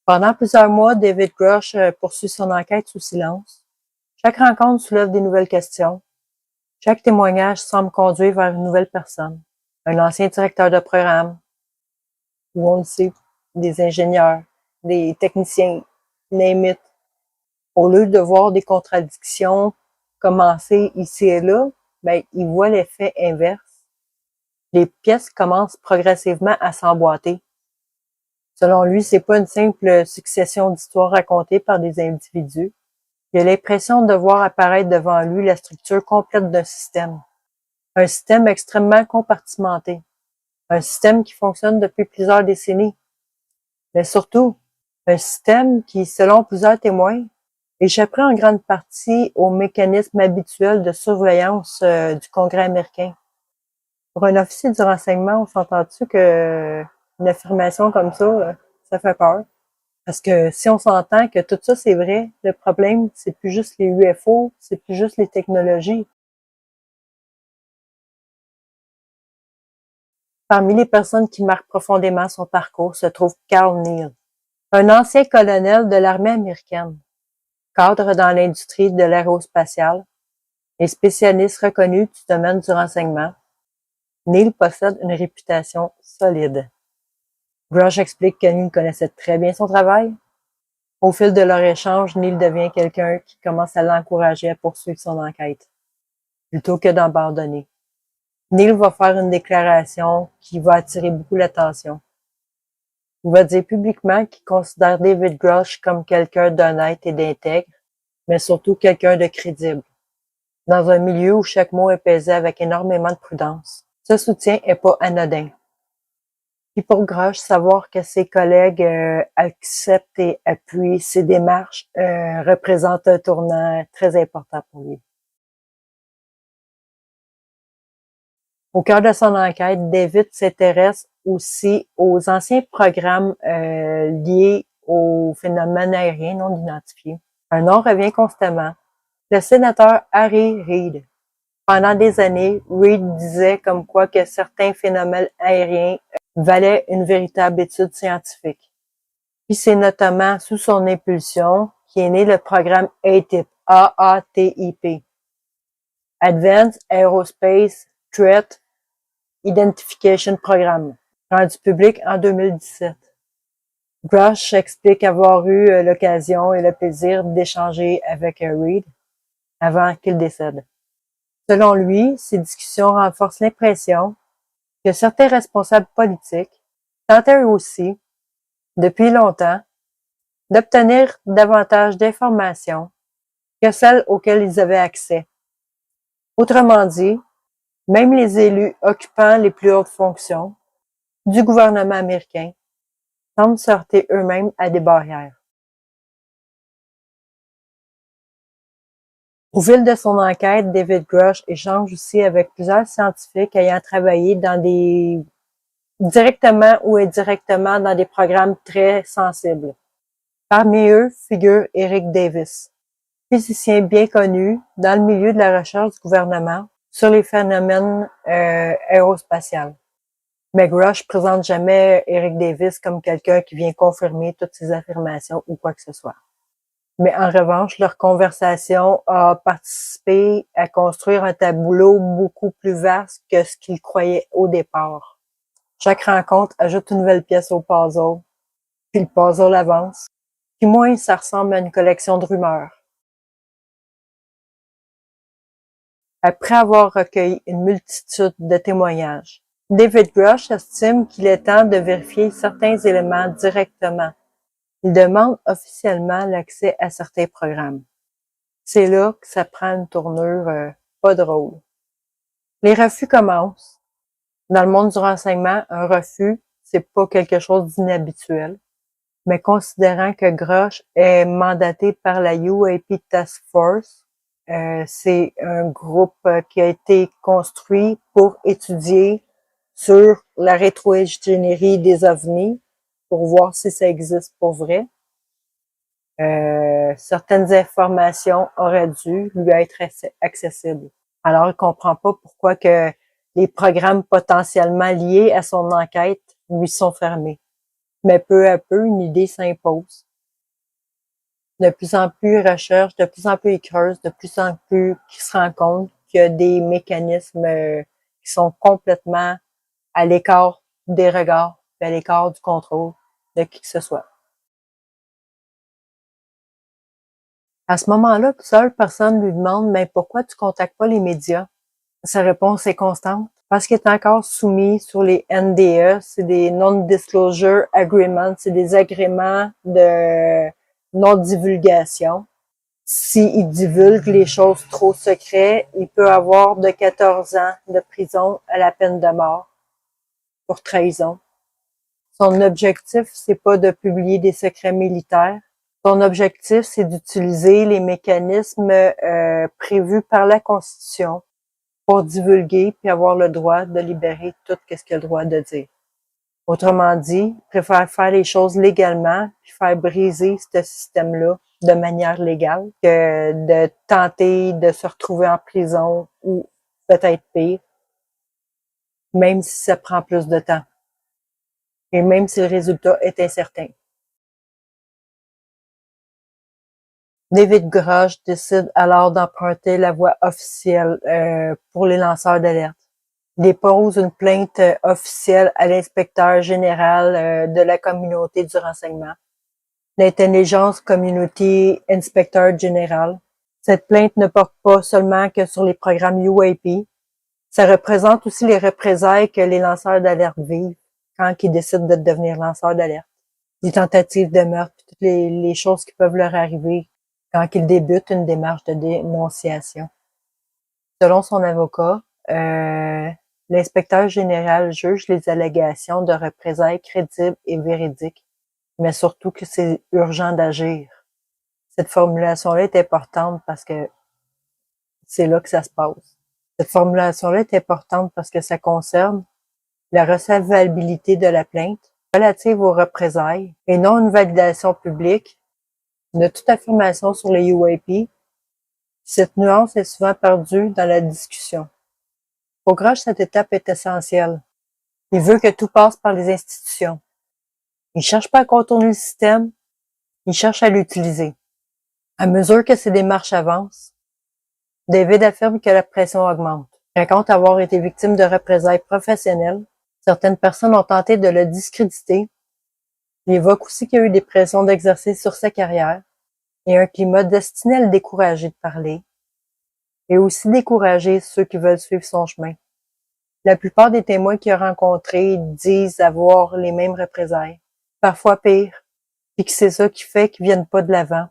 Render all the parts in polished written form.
Pendant plusieurs mois, David Grush poursuit son enquête sous silence. Chaque rencontre soulève des nouvelles questions. Chaque témoignage semble conduire vers une nouvelle personne. Un ancien directeur de programme, ou on le sait, des ingénieurs, des techniciens, name it. Au lieu de voir des contradictions commencer ici et là, il voit l'effet inverse. Les pièces commencent progressivement à s'emboîter. Selon lui, c'est pas une simple succession d'histoires racontées par des individus. Il a l'impression de voir apparaître devant lui la structure complète d'un système. Un système extrêmement compartimenté. Un système qui fonctionne depuis plusieurs décennies. Mais surtout, un système qui, selon plusieurs témoins, échapperait en grande partie aux mécanismes habituels de surveillance du Congrès américain. Pour un officier du renseignement, on s'entend-tu que une affirmation comme ça fait peur? Parce que si on s'entend que tout ça c'est vrai, le problème, c'est plus juste les UFO, c'est plus juste les technologies. Parmi les personnes qui marquent profondément son parcours se trouve Carl Neal, un ancien colonel de l'armée américaine, cadre dans l'industrie de l'aérospatiale et spécialiste reconnu du domaine du renseignement. Neal possède une réputation solide. Grush explique que Neal connaissait très bien son travail. Au fil de leur échange, Neal devient quelqu'un qui commence à l'encourager à poursuivre son enquête, plutôt que d'abandonner. Neal va faire une déclaration qui va attirer beaucoup l'attention. Il va dire publiquement qu'il considère David Grush comme quelqu'un d'honnête et d'intègre, mais surtout quelqu'un de crédible, dans un milieu où chaque mot est pesé avec énormément de prudence. Ce soutien est pas anodin. Puis pour Grush, savoir que ses collègues acceptent et appuient ses démarches représente un tournant très important pour lui. Au cœur de son enquête, David s'intéresse aussi aux anciens programmes liés aux phénomènes aériens non identifiés. Un nom revient constamment, le sénateur Harry Reid. Pendant des années, Reid disait comme quoi que certains phénomènes aériens valaient une véritable étude scientifique. Puis c'est notamment sous son impulsion qu'est né le programme AATIP, AATIP, Advanced Aerospace Threat Identification Program, rendu public en 2017. Grush explique avoir eu l'occasion et le plaisir d'échanger avec Reid avant qu'il décède. Selon lui, ces discussions renforcent l'impression que certains responsables politiques tentaient eux aussi, depuis longtemps, d'obtenir davantage d'informations que celles auxquelles ils avaient accès. Autrement dit, même les élus occupant les plus hautes fonctions du gouvernement américain semblent se heurter eux-mêmes à des barrières. Au fil de son enquête, David Grush échange aussi avec plusieurs scientifiques ayant travaillé directement ou indirectement dans des programmes très sensibles. Parmi eux figure Eric Davis, physicien bien connu dans le milieu de la recherche du gouvernement sur les phénomènes aérospatiaux. Mais Grush présente jamais Eric Davis comme quelqu'un qui vient confirmer toutes ses affirmations ou quoi que ce soit. Mais en revanche, leur conversation a participé à construire un tableau beaucoup plus vaste que ce qu'ils croyaient au départ. Chaque rencontre ajoute une nouvelle pièce au puzzle, puis le puzzle avance, puis moins ça ressemble à une collection de rumeurs. Après avoir recueilli une multitude de témoignages, David Grush estime qu'il est temps de vérifier certains éléments directement. Il demande officiellement l'accès à certains programmes. C'est là que ça prend une tournure pas drôle. Les refus commencent. Dans le monde du renseignement, un refus, c'est pas quelque chose d'inhabituel. Mais considérant que Grush est mandaté par la UAP Task Force, c'est un groupe qui a été construit pour étudier sur la rétro-ingénierie des ovnis, pour voir si ça existe pour vrai. Certaines informations auraient dû lui être accessibles. Alors, il comprend pas pourquoi que les programmes potentiellement liés à son enquête lui sont fermés. Mais peu à peu, une idée s'impose. De plus en plus, ils recherchent, de plus en plus, ils creusent, de plus en plus, ils se rendent compte qu'il y a des mécanismes qui sont complètement à l'écart des regards, à l'écart du contrôle de qui que ce soit. À ce moment-là, plusieurs personnes lui demandent, mais pourquoi tu contactes pas les médias? Sa réponse est constante. Parce qu'il est encore soumis sur les NDA, c'est des Non-Disclosure Agreements, c'est des agréments de non-divulgation. S'il divulgue les choses trop secrètes, il peut avoir de 14 ans de prison à la peine de mort pour trahison. Son objectif, c'est pas de publier des secrets militaires. Son objectif, c'est d'utiliser les mécanismes prévus par la Constitution pour divulguer puis avoir le droit de libérer tout ce qu'il a le droit de dire. Autrement dit, il préfère faire les choses légalement puis faire briser ce système-là de manière légale que de tenter de se retrouver en prison ou peut-être pire, même si ça prend plus de temps et même si le résultat est incertain. David Grush décide alors d'emprunter la voie officielle pour les lanceurs d'alerte. Il dépose une plainte officielle à l'inspecteur général de la communauté du renseignement, l'Intelligence Community Inspector General. Cette plainte ne porte pas seulement que sur les programmes UAP, ça représente aussi les représailles que les lanceurs d'alerte vivent quand ils décident de devenir lanceurs d'alerte. Les tentatives de meurtre, toutes les choses qui peuvent leur arriver quand ils débutent une démarche de dénonciation. Selon son avocat, l'inspecteur général juge les allégations de représailles crédibles et véridiques, mais surtout que c'est urgent d'agir. Cette formulation-là est importante parce que c'est là que ça se passe. Cette formulation-là est importante parce que ça concerne la recevabilité de la plainte relative aux représailles et non une validation publique de toute affirmation sur les UAP. Cette nuance est souvent perdue dans la discussion. Pour Grush, cette étape est essentielle. Il veut que tout passe par les institutions. Il cherche pas à contourner le système, il cherche à l'utiliser. À mesure que ces démarches avancent, David affirme que la pression augmente. Il raconte avoir été victime de représailles professionnelles. Certaines personnes ont tenté de le discréditer. Il évoque aussi qu'il y a eu des pressions d'exercer sur sa carrière et un climat destiné à le décourager de parler et aussi décourager ceux qui veulent suivre son chemin. La plupart des témoins qu'il a rencontrés disent avoir les mêmes représailles, parfois pire, puis que c'est ça qui fait qu'ils viennent pas de l'avant.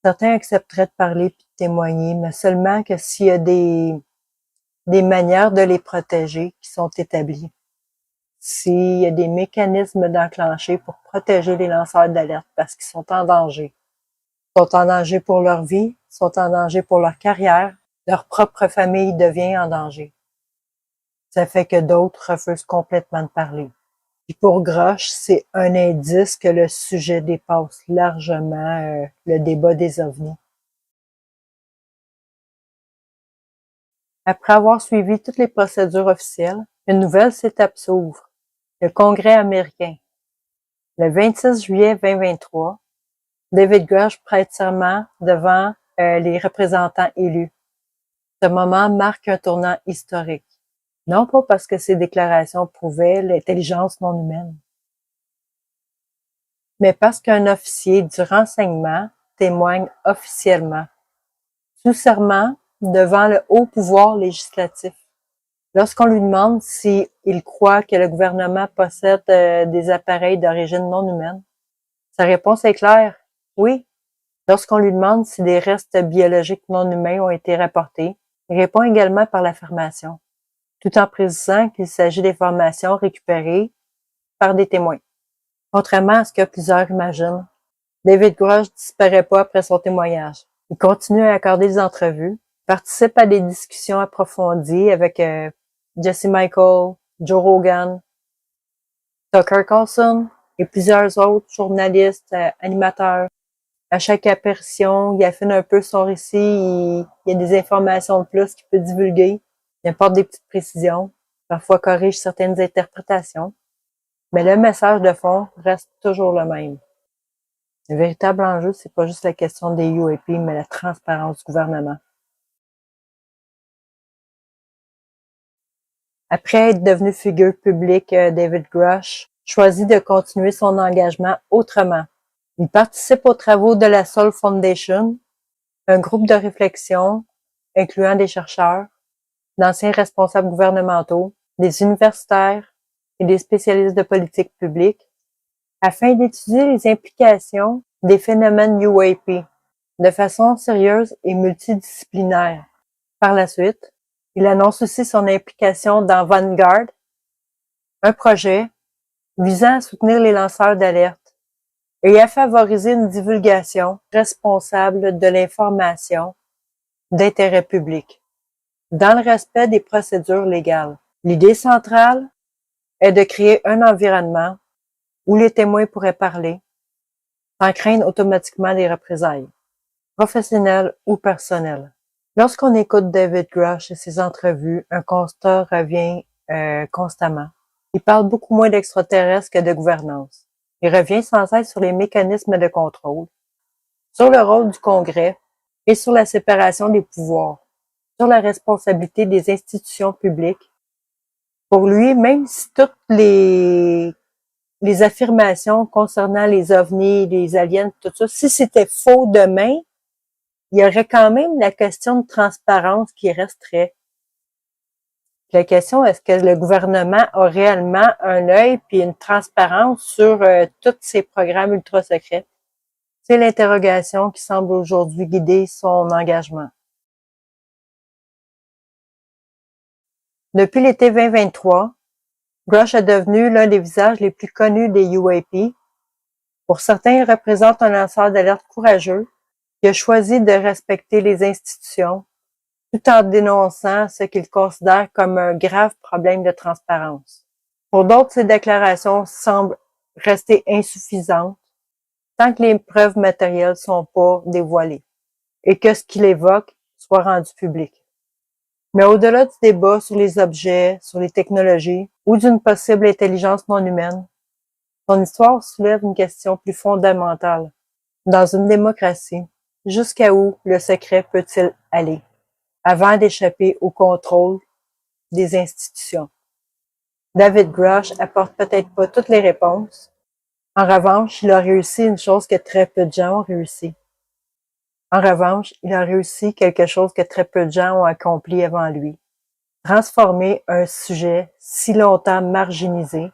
Certains accepteraient de parler puis de témoigner, mais seulement que s'il y a des manières de les protéger qui sont établies. S'il y a des mécanismes d'enclencher pour protéger les lanceurs d'alerte parce qu'ils sont en danger. Ils sont en danger pour leur vie, ils sont en danger pour leur carrière, leur propre famille devient en danger. Ça fait que d'autres refusent complètement de parler. Puis pour Grush, c'est un indice que le sujet dépasse largement le débat des ovnis. Après avoir suivi toutes les procédures officielles, une nouvelle étape s'ouvre. Le Congrès américain. Le 26 juillet 2023, David Grush prête serment devant les représentants élus. Ce moment marque un tournant historique. Non pas parce que ces déclarations prouvaient l'intelligence non humaine, mais parce qu'un officier du renseignement témoigne officiellement, sous serment devant le haut pouvoir législatif. Lorsqu'on lui demande s'il croit que le gouvernement possède des appareils d'origine non humaine, sa réponse est claire, oui. Lorsqu'on lui demande si des restes biologiques non humains ont été rapportés, il répond également par l'affirmation, tout en précisant qu'il s'agit d'informations récupérées par des témoins. Contrairement à ce que plusieurs imaginent, David Grush disparaît pas après son témoignage. Il continue à accorder des entrevues, participe à des discussions approfondies avec Jesse Michael, Joe Rogan, Tucker Carlson et plusieurs autres journalistes, animateurs. À chaque apparition, il affine un peu son récit, il y a des informations de plus qu'il peut divulguer, il apporte des petites précisions, parfois corrige certaines interprétations. Mais le message de fond reste toujours le même. Le véritable enjeu, c'est pas juste la question des UAP, mais la transparence du gouvernement. Après être devenu figure publique, David Grush choisit de continuer son engagement autrement. Il participe aux travaux de la Soul Foundation, un groupe de réflexion incluant des chercheurs, d'anciens responsables gouvernementaux, des universitaires et des spécialistes de politique publique, afin d'étudier les implications des phénomènes UAP de façon sérieuse et multidisciplinaire. Par la suite, il annonce aussi son implication dans Vanguard, un projet visant à soutenir les lanceurs d'alerte et à favoriser une divulgation responsable de l'information d'intérêt public, dans le respect des procédures légales. L'idée centrale est de créer un environnement où les témoins pourraient parler sans craindre automatiquement des représailles, professionnelles ou personnelles. Lorsqu'on écoute David Grush et ses entrevues, un constat revient constamment. Il parle beaucoup moins d'extraterrestres que de gouvernance. Il revient sans cesse sur les mécanismes de contrôle, sur le rôle du Congrès et sur la séparation des pouvoirs, sur la responsabilité des institutions publiques. Pour lui, même si toutes les affirmations concernant les ovnis, les aliens, tout ça, si c'était faux demain, il y aurait quand même la question de transparence qui resterait. La question, est-ce que le gouvernement a réellement un œil puis une transparence sur tous ces programmes ultra secrets? C'est l'interrogation qui semble aujourd'hui guider son engagement. Depuis l'été 2023, Grush est devenu l'un des visages les plus connus des UAP. Pour certains, il représente un lanceur d'alerte courageux qui a choisi de respecter les institutions tout en dénonçant ce qu'il considère comme un grave problème de transparence. Pour d'autres, ces déclarations semblent rester insuffisantes tant que les preuves matérielles sont pas dévoilées et que ce qu'il évoque soit rendu public. Mais au-delà du débat sur les objets, sur les technologies ou d'une possible intelligence non humaine, son histoire soulève une question plus fondamentale. Dans une démocratie, jusqu'à où le secret peut-il aller avant d'échapper au contrôle des institutions? David Grush apporte peut-être pas toutes les réponses. En revanche, il a réussi une chose que très peu de gens ont réussi. En revanche, il a réussi quelque chose que très peu de gens ont accompli avant lui. Transformer un sujet si longtemps marginalisé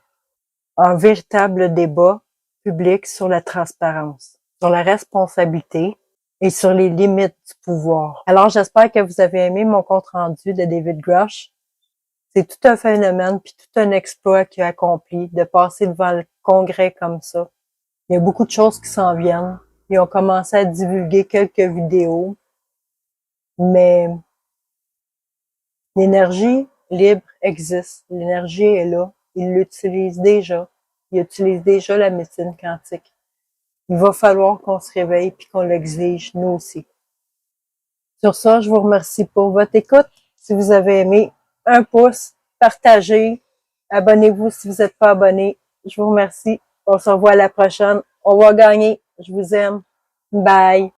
en véritable débat public sur la transparence, sur la responsabilité et sur les limites du pouvoir. Alors, j'espère que vous avez aimé mon compte-rendu de David Grush. C'est tout un phénomène puis tout un exploit qu'il a accompli de passer devant le Congrès comme ça. Il y a beaucoup de choses qui s'en viennent. Ils ont commencé à divulguer quelques vidéos, mais l'énergie libre existe. L'énergie est là. Ils l'utilisent déjà. Ils utilisent déjà la médecine quantique. Il va falloir qu'on se réveille puis qu'on l'exige, nous aussi. Sur ça, je vous remercie pour votre écoute. Si vous avez aimé, un pouce, partagez, abonnez-vous si vous n'êtes pas abonné. Je vous remercie. On se revoit à la prochaine. On va gagner. Je vous aime. Bye.